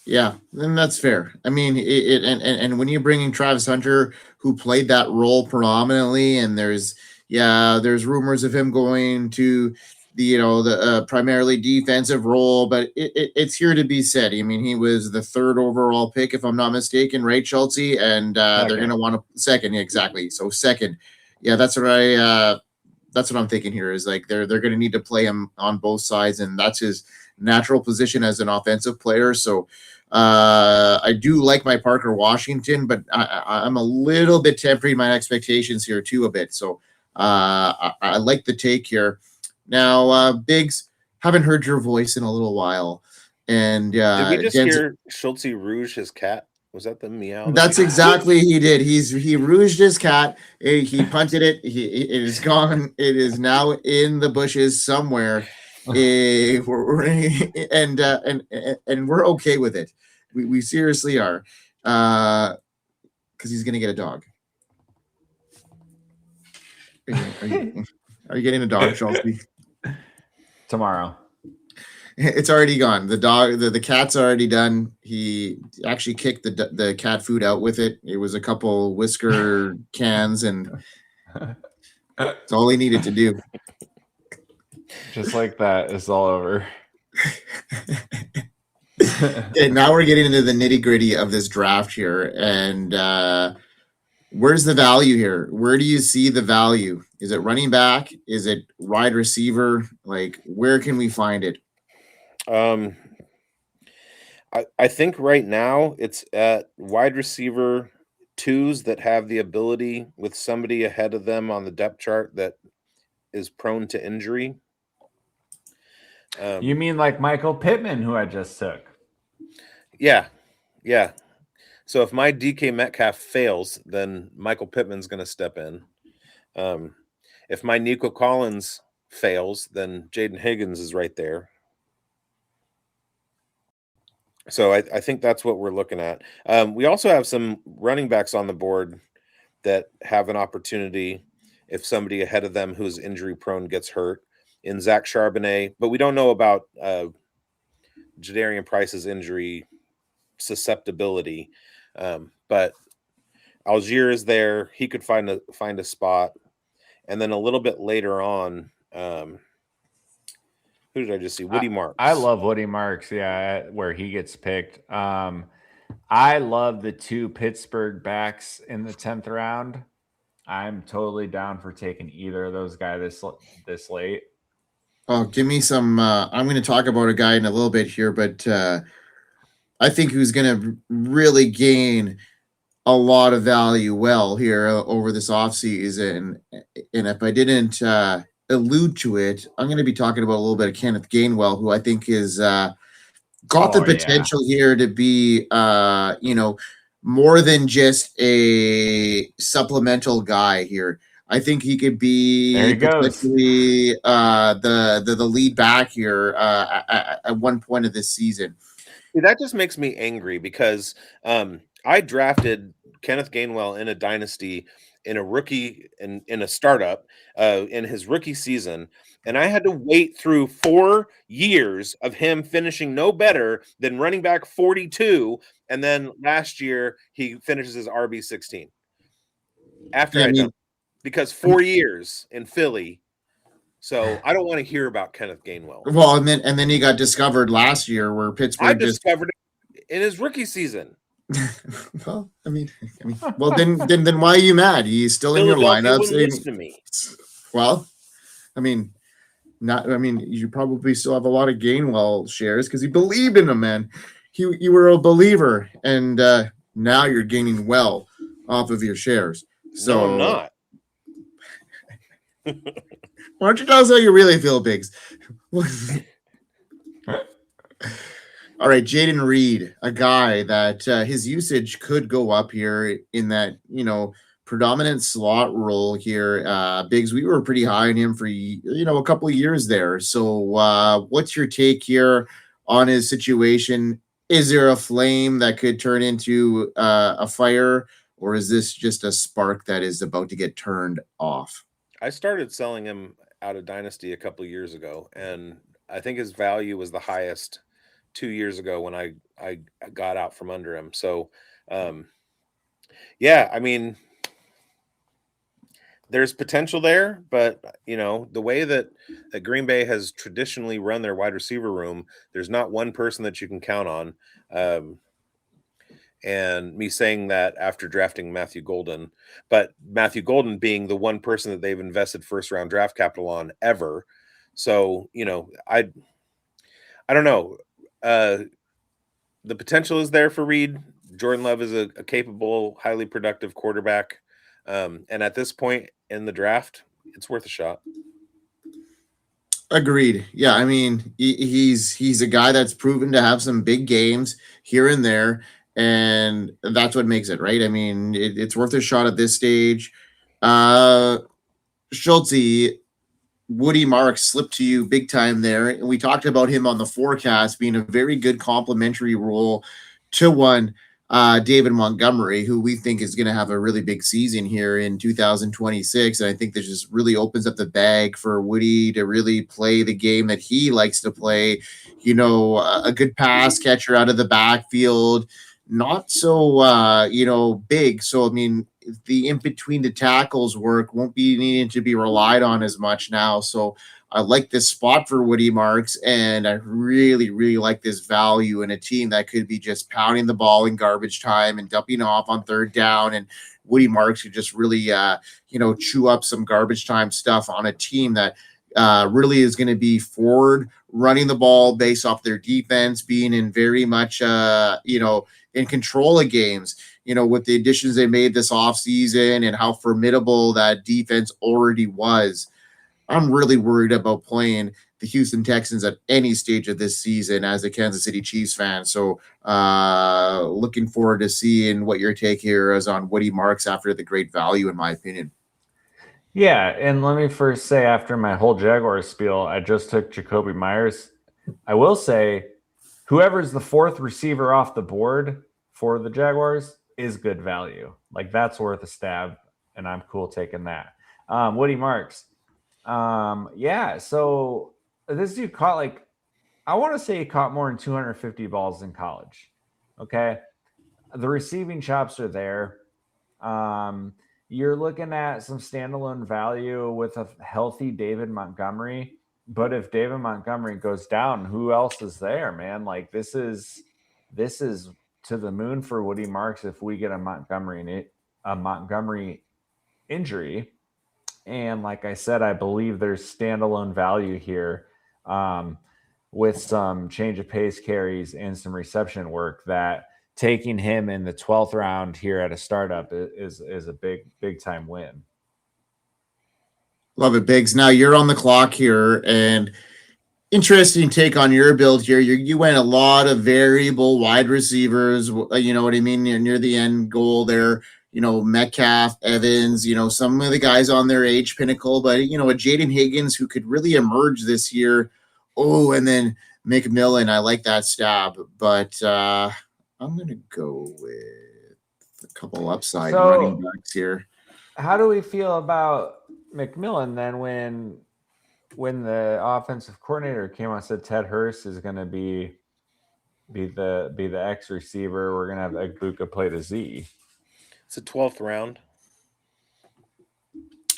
Yeah, then that's fair. I mean, and when you're bringing Travis Hunter, who played that role predominantly, and there's rumors of him going to the primarily defensive role, but it's here to be said. I mean, he was the 3rd overall pick, if I'm not mistaken, right, Schultzy? And they're going to want to second, exactly. So second, yeah, that's what I'm thinking here is like they're going to need to play him on both sides, and that's his natural position as an offensive player. So I do like my Parker Washington, but I'm a little bit tempering my expectations here too a bit. So I like the take here. Now, Bigz, haven't heard your voice in a little while. And did we just hear Schultze rouge his cat? Was that the meow? That's exactly he did. He rouged his cat. He punted it. It is gone. It is now in the bushes somewhere. And we're okay with it. We seriously are, because he's gonna get a dog. Are you getting a dog, Schultzy? Tomorrow. It's already gone. The dog, the cat's already done. He actually kicked the cat food out with it. It was a couple whisker cans, and that's all he needed to do. Just like that, it's all over. Okay, now we're getting into the nitty-gritty of this draft here, and where's the value here? Where do you see the value? Is it running back? Is it wide receiver? Like, where can we find it? I think right now it's at wide receiver 2s that have the ability with somebody ahead of them on the depth chart that is prone to injury. You mean like Michael Pittman, who I just took? Yeah. So if my DK Metcalf fails, then Michael Pittman's going to step in. If my Nico Collins fails, then Jaden Higgins is right there. So I think that's what we're looking at. We also have some running backs on the board that have an opportunity if somebody ahead of them who's injury prone gets hurt, in Zach Charbonnet, but we don't know about Jadarian Price's injury susceptibility. But Algier is there. He could find a spot. And then a little bit later on, who did I just see? Woody Marks. I love Woody Marks, yeah, where he gets picked. I love the 2 Pittsburgh backs in the 10th round. I'm totally down for taking either of those guys this late. Oh, give me some. I'm going to talk about a guy in a little bit here, but I think who's going to really gain a lot of value here over this offseason. And if I didn't allude to it, I'm going to be talking about a little bit of Kenneth Gainwell, who I think is got the potential here to be, more than just a supplemental guy here. I think he could be potentially the lead back here at one point of this season. That just makes me angry because I drafted Kenneth Gainwell in a dynasty in a rookie in a startup in his rookie season, and I had to wait through 4 years of him finishing no better than running back 42, and then last year he finishes his RB16 after because 4 years in Philly. So I don't want to hear about Kenneth Gainwell. Well, and then he got discovered last year where Pittsburgh I discovered it in his rookie season. Well, well, then why are you mad? He's still in your Philadelphia lineups. wouldn't listen to me. Well, you probably still have a lot of Gainwell shares because you believed in him, man. You were a believer, and now you're gaining well off of your shares. So No, I'm not. Why don't you tell us how you really feel, Bigz? All right, Jaden Reed, a guy that his usage could go up here in that, predominant slot role here. Bigz, we were pretty high on him for, a couple of years there. So what's your take here on his situation? Is there a flame that could turn into a fire, or is this just a spark that is about to get turned off? I started selling him out of Dynasty a couple of years ago, and I think his value was the highest 2 years ago when I got out from under him. So, there's potential there, but the way that Green Bay has traditionally run their wide receiver room, there's not one person that you can count on. And me saying that after drafting Matthew Golden, but Matthew Golden being the one person that they've invested first round draft capital on ever. So, I don't know. The potential is there for Reed. Jordan Love is a capable, highly productive quarterback. And at this point in the draft, it's worth a shot. Agreed. Yeah, he's a guy that's proven to have some big games here and there, and that's what makes it, right? It's worth a shot at this stage. Schultzy, Woody Marks slipped to you big time there. And we talked about him on the forecast being a very good complementary role to one David Montgomery, who we think is going to have a really big season here in 2026. And I think this just really opens up the bag for Woody to really play the game that he likes to play. A good pass catcher out of the backfield, not so, big. So, the in between the tackles work won't be needing to be relied on as much now. So I like this spot for Woody Marks, and I really, really like this value in a team that could be just pounding the ball in garbage time and dumping off on third down. And Woody Marks could just really, chew up some garbage time stuff on a team that really is going to be forward running the ball based off their defense being in very much, in control of games. With the additions they made this offseason and how formidable that defense already was. I'm really worried about playing the Houston Texans at any stage of this season as a Kansas City Chiefs fan. So looking forward to seeing what your take here is on Woody Marks after the great value, in my opinion. Yeah, and let me first say, after my whole Jaguars spiel, I just took Jacoby Myers. I will say, whoever's the fourth receiver off the board for the Jaguars is good value. Like, that's worth a stab, and I'm cool taking that. Woody Marks. So this dude caught I want to say he caught more than 250 balls in college. Okay. The receiving chops are there. You're looking at some standalone value with a healthy David Montgomery. But if David Montgomery goes down, who else is there, man? Like, this is to the moon for Woody Marks if we get a Montgomery injury. And like I said, I believe there's standalone value here with some change of pace carries and some reception work, that taking him in the 12th round here at a startup is a big time win. Love it, Bigz. Now you're on the clock here, and interesting take on your build here. You went a lot of variable wide receivers, you know what I mean? You're near the end goal there. Metcalf, Evans, some of the guys on their age pinnacle, but, a Jaden Higgins who could really emerge this year. Oh, and then McMillan, I like that stab, but I'm going to go with a couple upside running backs here. How do we feel about McMillan then when the offensive coordinator came out and said Ted Hurst is going to be the X receiver? We're going to have Egbuka play the Z. It's a 12th round.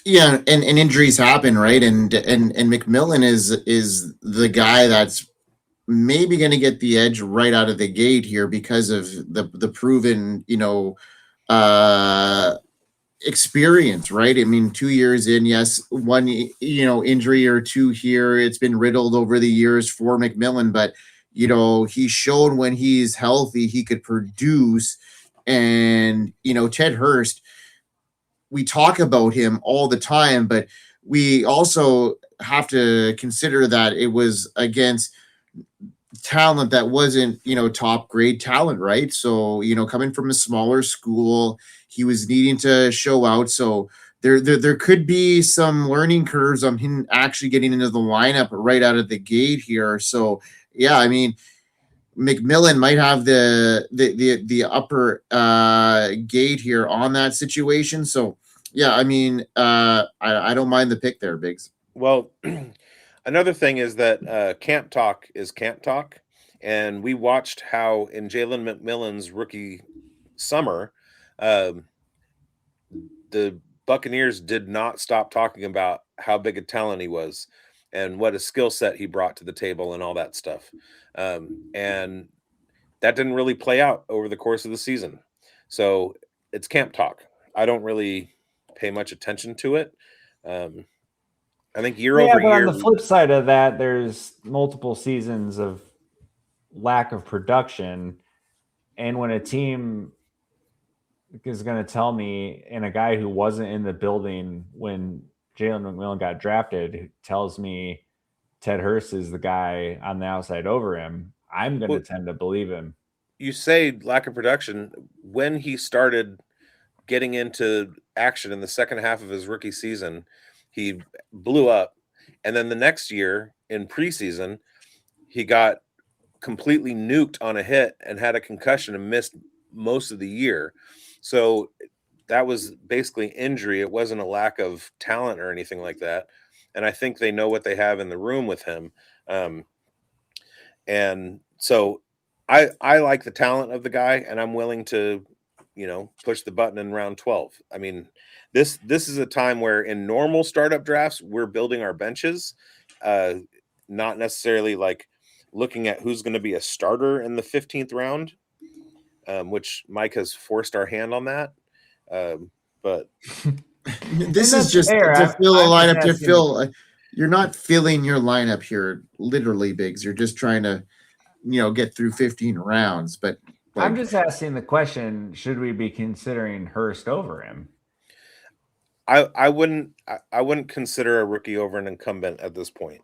Yeah, and injuries happen, right? And McMillan is the guy that's maybe going to get the edge right out of the gate here because of the proven, experience, right? I mean, 2 years in, yes, one, injury or two here. It's been riddled over the years for McMillan, but, he's shown when he's healthy, he could produce. And, Ted Hurst, we talk about him all the time, but we also have to consider that it was against talent that wasn't, top grade talent, right? So, coming from a smaller school, he was needing to show out. So there could be some learning curves on him actually getting into the lineup right out of the gate here. So yeah, I mean, McMillan might have the upper gate here on that situation. So yeah, I mean, I don't mind the pick there, Biggs. Well, another thing is that camp talk is camp talk, and we watched how in Jalen McMillan's rookie summer, the Buccaneers did not stop talking about how big a talent he was and what a skill set he brought to the table and all that stuff. And that didn't really play out over the course of the season. So it's camp talk. I don't really pay much attention to it. I think year over year. On the flip side of that, there's multiple seasons of lack of production. And when a team is going to tell me, and a guy who wasn't in the building when Jalen McMillan got drafted, who tells me Ted Hurst is the guy on the outside over him, I'm going to tend to believe him. You say lack of production. When he started getting into action in the second half of his rookie season, he blew up. And then the next year in preseason, he got completely nuked on a hit and had a concussion and missed most of the year. So that was basically injury. It wasn't a lack of talent or anything like that. And I think they know what they have in the room with him. And so I like the talent of the guy, and I'm willing to, push the button in round 12. I mean, this is a time where in normal startup drafts, we're building our benches, not necessarily like looking at who's going to be a starter in the 15th round, which Mike has forced our hand on that. But this is just to fill a lineup, to fill. You're not filling your lineup here, literally, Biggs. You're just trying to, get through 15 rounds. But I'm just asking the question: should we be considering Hurst over him? I wouldn't consider a rookie over an incumbent at this point.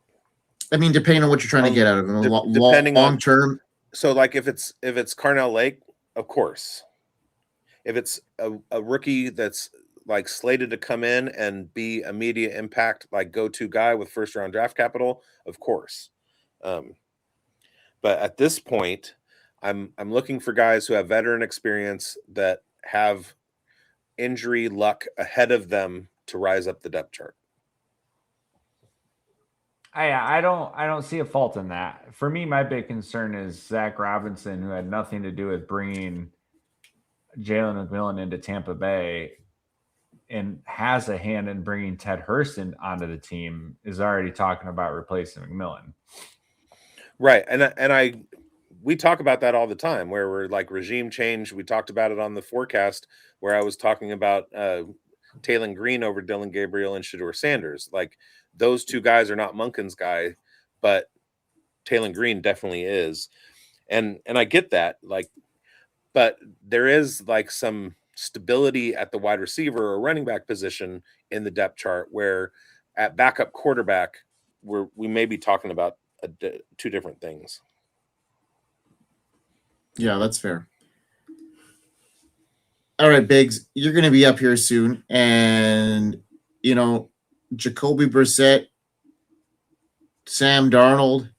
I mean, depending on what you're trying to get out of him, depending long term. So, like if it's Carnell Lake, of course. If it's a rookie that's like slated to come in and be immediate impact, like go-to guy with first round draft capital, of course. But at this point, I'm looking for guys who have veteran experience that have injury luck ahead of them to rise up the depth chart. I don't see a fault in that. For me, my big concern is Zach Robinson, who had nothing to do with bringing Jalen McMillan into Tampa Bay and has a hand in bringing Ted Hurst onto the team, is already talking about replacing McMillan. Right. And we talk about that all the time, where we're like regime change. We talked about it on the forecast where I was talking about Taylon Green over Dylan Gabriel and Shedeur Sanders. Like those two guys are not Munkin's guy, but Taylon Green definitely is. And I get that, like, but there is like some stability at the wide receiver or running back position in the depth chart, where at backup quarterback, we may be talking about two different things. Yeah, that's fair. All right, Biggs, you're going to be up here soon. And, Jacoby Brissett, Sam Darnold,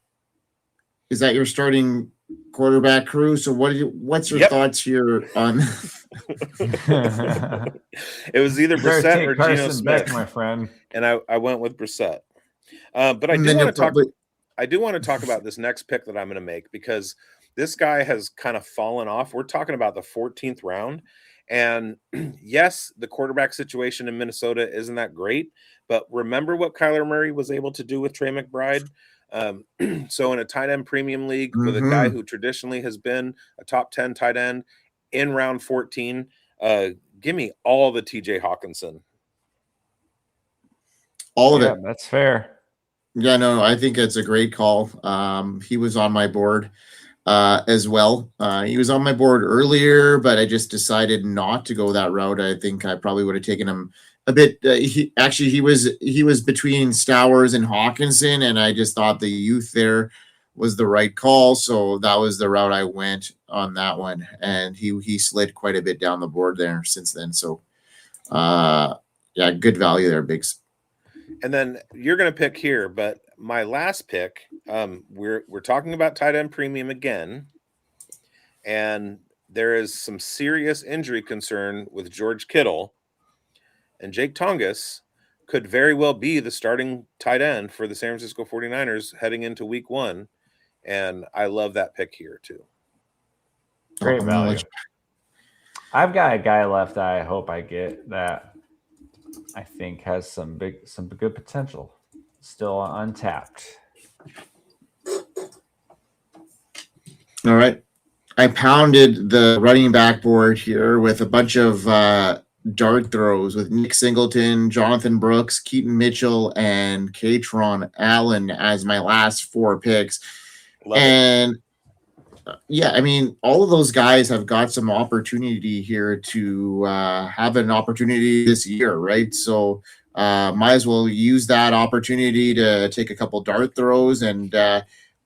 is that your starting quarterback crew? So what's your thoughts here on it was either Brissett or Geno Smith, my friend. And I went with Brissett. But I do want to talk about this next pick that I'm going to make, because this guy has kind of fallen off. We're talking about the 14th round, And yes, the quarterback situation in Minnesota isn't that great, but remember what Kyler Murray was able to do with Trey McBride. So in a tight end premium league with a guy who traditionally has been a top 10 tight end in round 14, give me all the TJ Hockenson. All of it. That's fair. Yeah, no, I think it's a great call. He was on my board as well. He was on my board earlier, but I just decided not to go that route. I think I probably would have taken him a bit. He was between Stowers and Hockenson, and I just thought the youth there was the right call. So that was the route I went on that one. And he slid quite a bit down the board there since then. So yeah, good value there, Bigz. And then you're going to pick here, but my last pick, we're talking about tight end premium again, and there is some serious injury concern with George Kittle, and Jake Tongas could very well be the starting tight end for the San Francisco 49ers heading into week 1, and I love that pick here too. Great value. I've got a guy left that I hope I get that I think has some good potential, still untapped. All right. I pounded the running back board here with a bunch of dart throws with Nick Singleton, Jonathan Brooks, Keaton Mitchell, and Katron Allen as my last 4 picks. Yeah, I mean, all of those guys have got some opportunity here to have an opportunity this year, right? So might as well use that opportunity to take a couple dart throws, and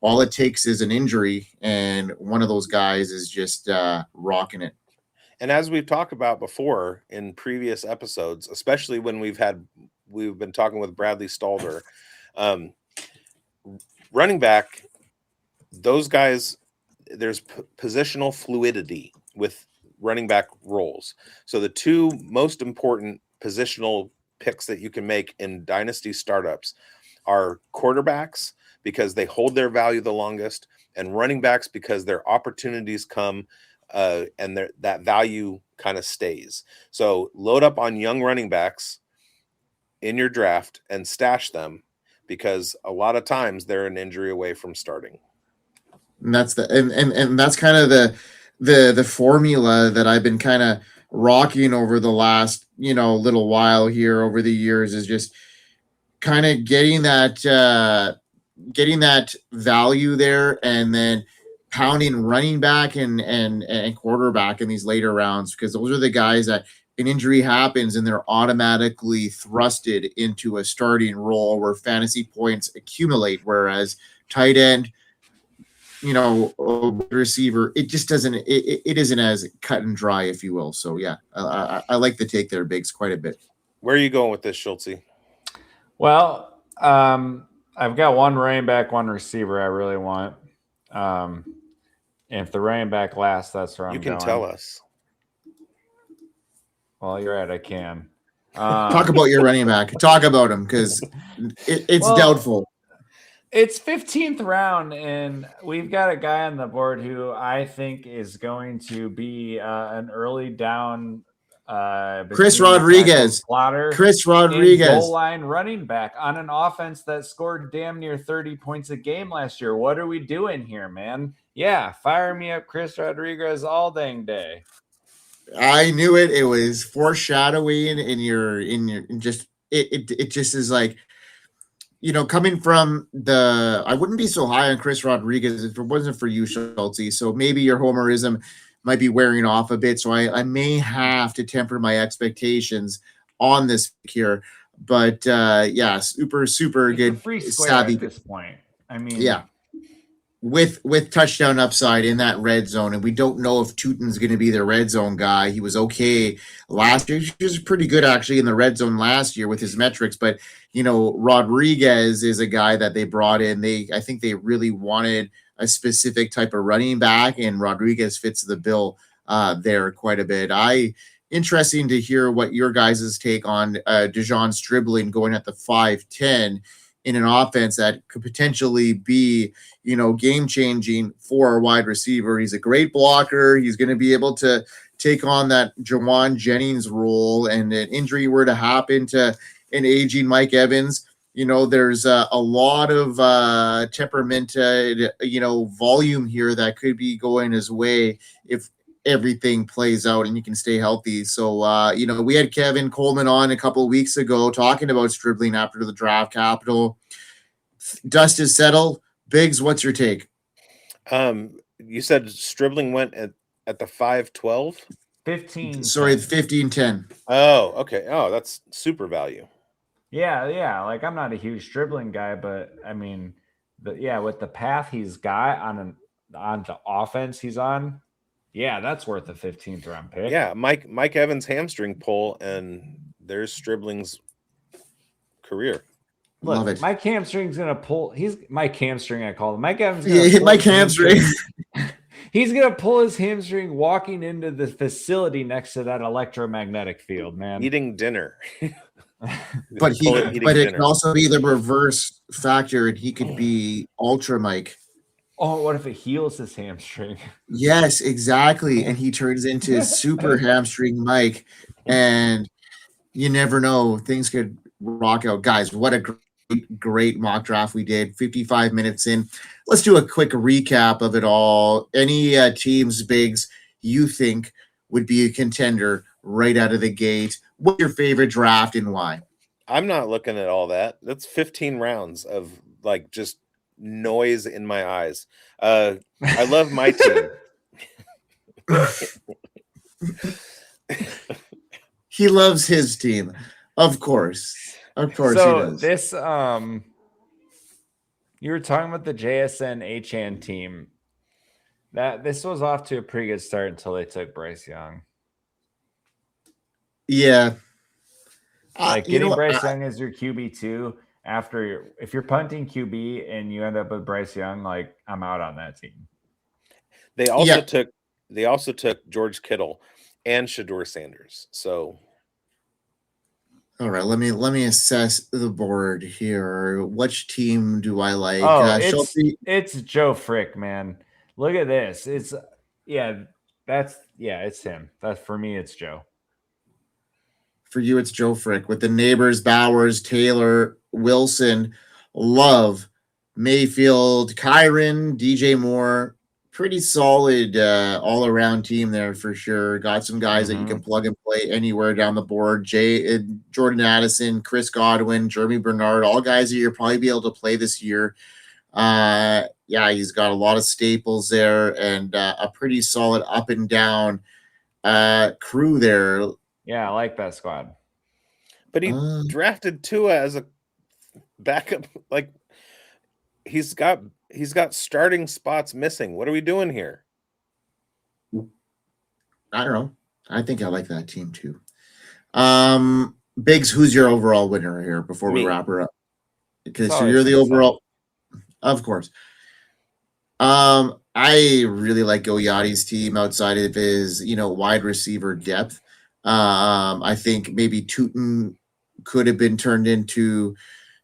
all it takes is an injury, and one of those guys is just rocking it. And as we've talked about before in previous episodes, especially when we've been talking with Bradley Stalder, running back, those guys, there's positional fluidity with running back roles. So the 2 most important positional picks that you can make in dynasty startups are quarterbacks, because they hold their value the longest, and running backs because their opportunities come and that value kind of stays. So load up on young running backs in your draft and stash them, because a lot of times they're an injury away from starting. And that's that's kind of the formula that I've been kind of rocking over the last little while here over the years, is just kind of getting that value there, and then pounding running back and quarterback in these later rounds, because those are the guys that an injury happens and they're automatically thrusted into a starting role where fantasy points accumulate, whereas tight end, receiver, it just doesn't, it isn't as cut and dry, if you will. So yeah, I like the take there, Bigz, quite a bit. Where are you going with this, Schultzy? Well, I've got one running back, one receiver I really want. And if the running back lasts, that's where I'm going. You can tell us. Well, you're right, I can. Talk about your running back. Talk about him, because it's doubtful. It's 15th round, and we've got a guy on the board who I think is going to be an early down. Chris Rodriguez. Goal line running back on an offense that scored damn near 30 points a game last year. What are we doing here, man? Yeah, fire me up, Chris Rodriguez, all dang day. I knew it. It was foreshadowing in your just it just is like, coming from I wouldn't be so high on Chris Rodriguez if it wasn't for you, Schultzy. So maybe your homerism might be wearing off a bit. So I may have to temper my expectations on this here. But yeah, super good. Free square at this point. I mean, yeah. With touchdown upside in that red zone, and we don't know if Tootin's going to be the red zone guy. He was okay last year. He was pretty good actually in the red zone last year with his metrics, but Rodriguez is a guy that they brought in. I think they really wanted a specific type of running back, and Rodriguez fits the bill there quite a bit. Interesting to hear what your guys' take on Dejon Stribling going at the 5'10" in an offense that could potentially be, game changing for a wide receiver. He's a great blocker. He's going to be able to take on that Jawan Jennings role and an injury were to happen to an aging Mike Evans, there's a lot of temperamented, volume here that could be going his way if everything plays out and you can stay healthy. So, we had Kevin Coleman on a couple of weeks ago talking about Stribling after the draft capital. Dust is settled. Biggs, what's your take? You said Stribling went at the 5-12? 15. Sorry, 15-10. Oh, okay. Oh, that's super value. Yeah. Like, I'm not a huge dribbling guy, but I mean, with the path he's got on the offense he's on, that's worth a 15th round pick. Yeah, Mike Evans hamstring pull, and there's Stribling's career. Look, Love it. Mike hamstring's gonna pull. He's Mike hamstring. I call him Mike Evans. Mike hamstring. He's gonna pull his hamstring walking into the facility next to that electromagnetic field, man. Eating dinner. But it can also be the reverse factor, and he could be Ultra Mike. Oh, what if it heals his hamstring? Yes, exactly. And he turns into super hamstring Mike, and you never know. Things could rock out. Guys, what a great mock draft we did. 55 minutes in. Let's do a quick recap of it all. Any teams, Biggs, you think would be a contender right out of the gate? What's your favorite draft and why? I'm not looking at all that. That's 15 rounds of like just noise in my eyes. I love my team. He loves his team. Of course. So he does. This you were talking about the JSN HN team. This was off to a pretty good start until they took Bryce Young. Yeah. Getting Bryce Young as your QB2 if you're punting QB and you end up with Bryce Young, like, I'm out on that team. They also took George Kittle and Shedeur Sanders. So all right, let me assess the board here. Which team do I like? It's Joe Frick, man. Look at this. It's him. That's for me, it's Joe. For you, it's Joe Frick with the neighbors, Bowers, Taylor, Wilson, Love, Mayfield, Kyron, DJ Moore. Pretty solid all-around team there for sure. Got some guys that you can plug and play anywhere down the board. Jordan Addison, Chris Godwin, Jeremy Bernard, all guys that you'll probably be able to play this year. He's got a lot of staples there and a pretty solid up and down crew there. Yeah, I like that squad. But he drafted Tua as a backup. Like, he's got starting spots missing. What are we doing here? I don't know. I think I like that team too. Biggs, who's your overall winner here before we wrap her up? Okay, so you're the overall. Of course. I really like Goyati's team outside of his, wide receiver depth. I think maybe Tootin could have been turned into,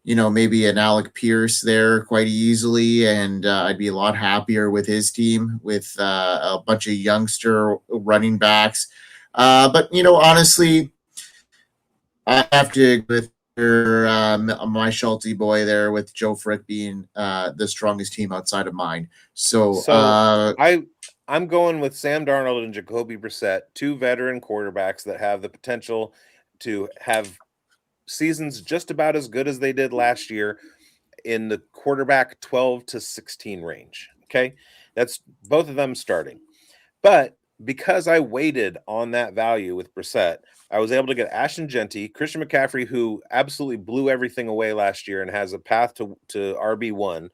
maybe an Alec Pierce there quite easily, and I'd be a lot happier with his team with a bunch of youngster running backs. But honestly, I have to go with my Schultzy boy there with Joe Frick being the strongest team outside of mine. So I'm going with Sam Darnold and Jacoby Brissett, two veteran quarterbacks that have the potential to have seasons just about as good as they did last year in the quarterback 12 to 16 range. Okay. That's both of them starting. But because I waited on that value with Brissett, I was able to get Ashton Genty, Christian McCaffrey, who absolutely blew everything away last year and has a path to RB1.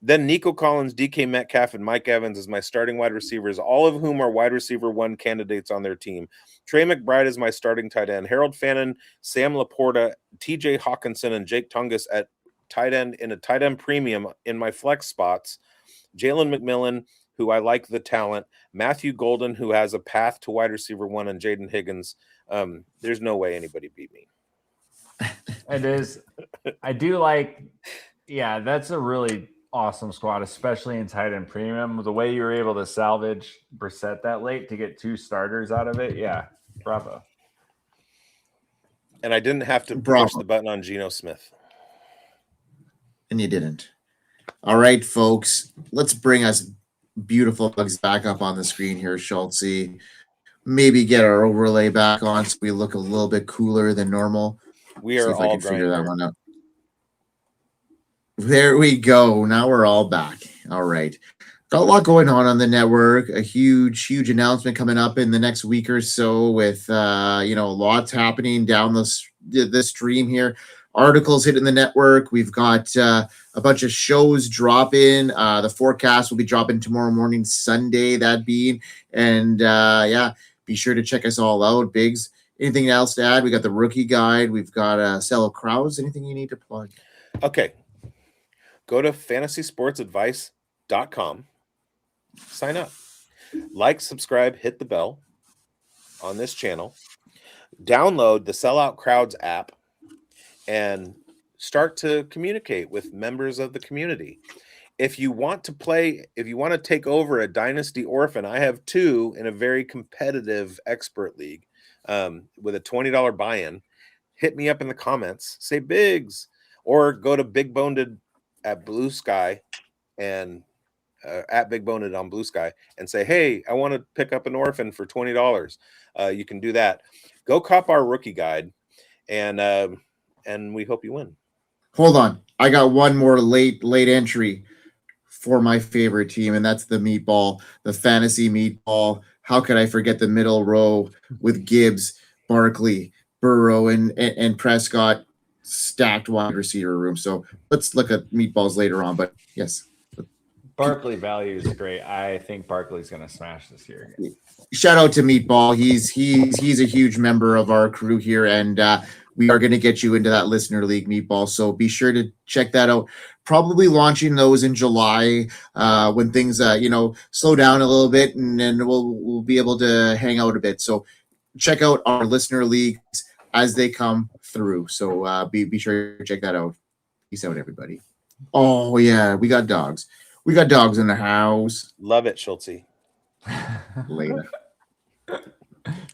Then Nico Collins, DK Metcalf, and Mike Evans as my starting wide receivers, all of whom are wide receiver 1 candidates on their team. Trey McBride is my starting tight end. Harold Fannin, Sam Laporta, TJ Hockenson, and Jake Tungus at tight end in a tight end premium in my flex spots. Jalen McMillan, who I like the talent. Matthew Golden, who has a path to wide receiver 1, and Jaden Higgins. There's no way anybody beat me. It is. I do like, that's a really awesome squad, especially in tight end premium. The way you were able to salvage Brissett that late to get 2 starters out of it, yeah, bravo. And I didn't have to push the button on Geno Smith. And you didn't. All right, folks, let's bring us beautiful Bigz back up on the screen here, Schultzy. Maybe get our overlay back on so we look a little bit cooler than normal. We are all figure that one out. There we go. Now we're all back. All right. Got a lot going on the network. A huge announcement coming up in the next week or so with lots happening down the stream here. Articles hitting the network. We've got a bunch of shows dropping. The forecast will be dropping tomorrow morning, Sunday, that being. And be sure to check us all out. Bigz, anything else to add? We got the rookie guide. We've got Sellout Crowds. Anything you need to plug? Okay. Go to FantasySportsAdvice.com. Sign up. Like, subscribe, hit the bell on this channel. Download the Sellout Crowds app and start to communicate with members of the community. If you want to take over a Dynasty Orphan, I have 2 in a very competitive expert league with a $20 buy-in. Hit me up in the comments. Say Bigz, or go to Big Boned at Blue Sky and at Big Boned on Blue Sky and say, hey, I want to pick up an orphan for $20. You can do that. Go cop our rookie guide, and we hope you win. Hold on. I got one more late entry for my favorite team, and that's the Meatball, the fantasy Meatball. How could I forget the middle row with Gibbs, Barkley, Burrow, and Prescott, stacked wide receiver room. So let's look at Meatballs later on, but yes. Barkley value is great. I think Barkley's going to smash this year. Shout out to Meatball. He's a huge member of our crew here, and we are going to get you into that listener league, Meatball. So be sure to check that out. Probably launching those in July when things slow down a little bit, and then we'll be able to hang out a bit. So check out our listener leagues as they come through. So be sure to check that out. Peace out, everybody. Oh yeah, we got dogs. We got dogs in the house. Love it, Schultzy. Later.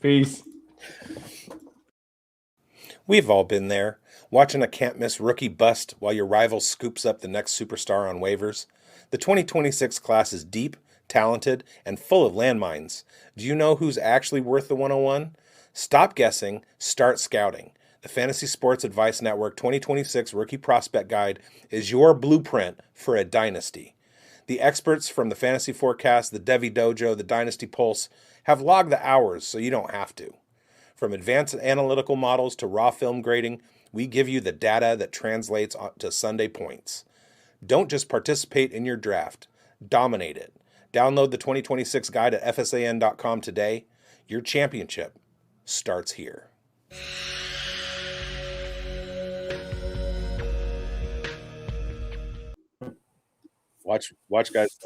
Peace. We've all been there, watching a can't-miss rookie bust while your rival scoops up the next superstar on waivers. The 2026 class is deep, talented, and full of landmines. Do you know who's actually worth the 101? Stop guessing, start scouting. The Fantasy Sports Advice Network 2026 Rookie Prospect Guide is your blueprint for a dynasty. The experts from the Fantasy Forecast, the Devi Dojo, the Dynasty Pulse have logged the hours so you don't have to. From advanced analytical models to raw film grading, we give you the data that translates to Sunday points. Don't just participate in your draft, dominate it. Download the 2026 guide at FSAN.com today. Your championship starts here. Watch guys.